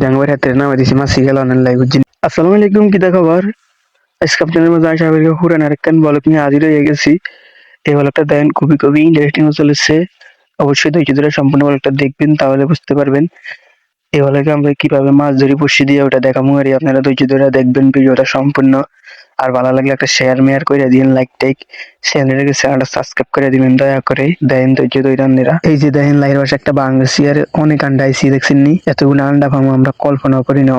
জাঙ্গের হাতে নামে দিছি মাসি গেল অনলাইন লাইভ বুঝছেন। আসসালামু আলাইকুম, কিতা খবর? আজকে আপনাদের মধ্যে আশা করি পুরান আরেকখান ব্লগ নিয়ে হাজির হয়ে গেছি। এই ব্লগটা দেখেন, খুবই ইন্টারেস্টিং চলেছে। অবশ্যই ধৈর্য ধরে সম্পূর্ণ ব্লগটা দেখবেন, তাহলে বুঝতে পারবেন এই ব্লগে আমরা কিভাবে মাছ ধরি বড়শি দিয়ে, ওটা দেখাবো। আর আপনারা ধৈর্য ধরে দেখবেন ভিডিওটা সম্পূর্ণ। আর ভালো লাগলে একটা শেয়ার মেয়ার করে দিন, লাইক টাইক, চ্যানেলটা সাবস্ক্রাইব করে দিবেন দয়া করে। দেন ধৈর্য ধরে আপনারা এই যে দেখেন লাইর পাশে একটা বাংলাদেশি আর অনেক আন্ডা আইসি দেখছেন নি? এতগুলো আন্ডা পাবো আমরা কল্পনা করি না।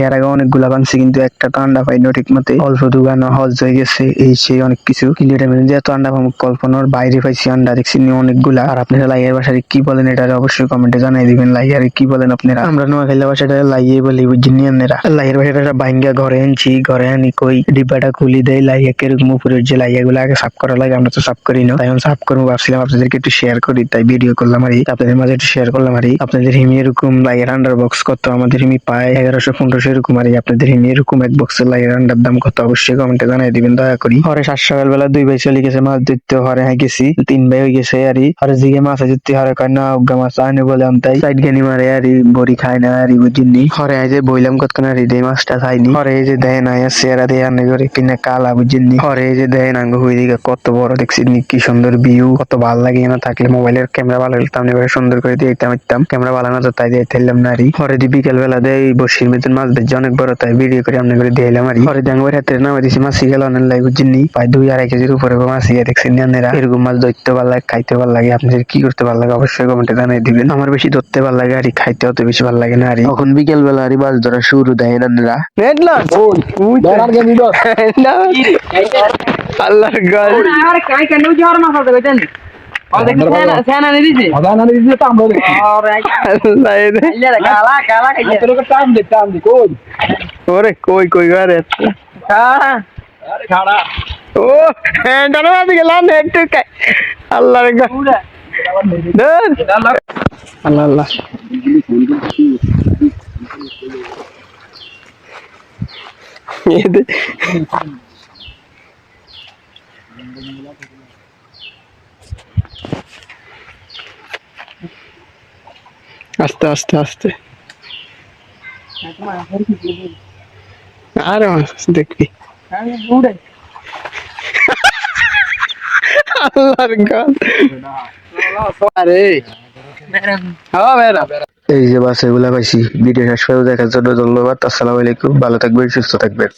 এর আগে অনেকগুলা ভাঙছি, কিন্তু একটা তো আন্ডা পাইনি ঠিক মতো। অল্প দুগানো হজ হয়ে গেছে, এই সেই অনেক কিছু, কিন্তু এটা যে এত আন্ডা পাবো কল্পনার বাইরে পাইছি। আন্ডা দেখছেন নি অনেকগুলা। আর আপনারা লাইয়ের বাসায় কি বলেন এটা অবশ্যই কমেন্টে জানাই দিবেন। লাইয়ারে কি বলেন আপনারা? আমরা নোয়াখালী বাসাটা লাইয়ে বলি বুঝছেন নি আপনারা? লাইয়ের বাসাটা ভাঙ্গা ঘরে আনছি, ঘরে আনি কই ডিব্বাটা খুলি দেয়। লাইয়া কিরকম উপরের যে লাইয়া গুলো আগে সাফ করা লাগে, আমরা তো সাফ করি না। তাই আমি সাফ করবো ভাবছিলাম, আপনাদেরকে একটু শেয়ার করি, তাই ভিডিও করলাম। আর আপনাদের মাঝে একটু শেয়ার করলাম। আর আপনাদের হিমি এরকম লাইয়ের আন্ডার বক্স কত? আমাদের হিমি পায় 1100-1500 এরকম। আর আপনাদের হিমি এরকম এক বক্সের লাইয়ের আন্ডার দাম কত? অবশ্যই কমেন্টে জানাই দিবেন দয়া করি। হরে 7 সকালবেলা 2 ভাই চলে গেছে মাছ ধরতে, হরে হ্যাঁ গেছি 3 ভাই হয়ে গেছে। আর হরে জিগে মাছ ধরতে, হরে কয় না অজ্ঞা মাছ আনে বলে তাই সাইড গানি মারে। আর বড়ি খায় না আর বুঝিনি। হরে এই যে বইলাম কতক্ষণ আর এই মাছটা খাইনি। হরে এই যে দেয় না চেহারা দিয়ে আনে করে কিনা কালা বুঝিনি। হরে এই যে দেয় না হুই দিকে কত বড় দেখছি, কি সুন্দর ভিউ, কত ভালো লাগে। না থাকলে মোবাইলের ক্যামেরা ভালো হলে তাহলে সুন্দর করে দিয়ে দিতাম। ক্যামেরা ভালো না তো তাই দিয়ে থাকলাম না। হরে দি বিকেল বেলা দেয় বসির মতন মাছ বেজে অনেক বড়, তাই ভিডিও করে আমরা করে দিয়ে এলাম। হরে জাঙ্গের হাতে নামে দিছি মাসি গেল অনলাইন লাইভ বুঝিনি। প্রায় 2-2.5 কেজির উপরে মাসি দেখছেন আপনারা। এরকম মাছ ধরতে ভালো লাগে, খাইতে ভালো লাগে। আপনাদের কি করতে ভালো লাগে অবশ্যই কমেন্টে জানাই দিবেন। আমার বেশি ধরতে ভালো লাগে আর খাইতে অত বেশি ভালো লাগে না। আর এখন বিকেল বেলা আর মাছ ধরা শুরু দেয় আপনারা। আল্লাহর গাল আরে কাই কেন উজি আর মাছ ধরে কইতেন? আর দেখি সেনা নি দিছে তো আমরা দেখি। আল্লাহ এলে কালা খাইছে তোর টাইম দে কই ওরে কই গারে হ্যাঁ আরে খাড়া ও হ্যান্ডানো আদি গেলাম একটু আল্লাহর গাল আল্লাহ আল্লাহ আস্তে আস্তে আস্তে আরে দেখবি আল্লাহর গাল আরে এই যে বাস এগুলা পাইছি। ভিডিও শেষ করে দেখার জন্য ধন্যবাদ। আসসালামু আলাইকুম, ভালো থাকবেন, সুস্থ থাকবেন।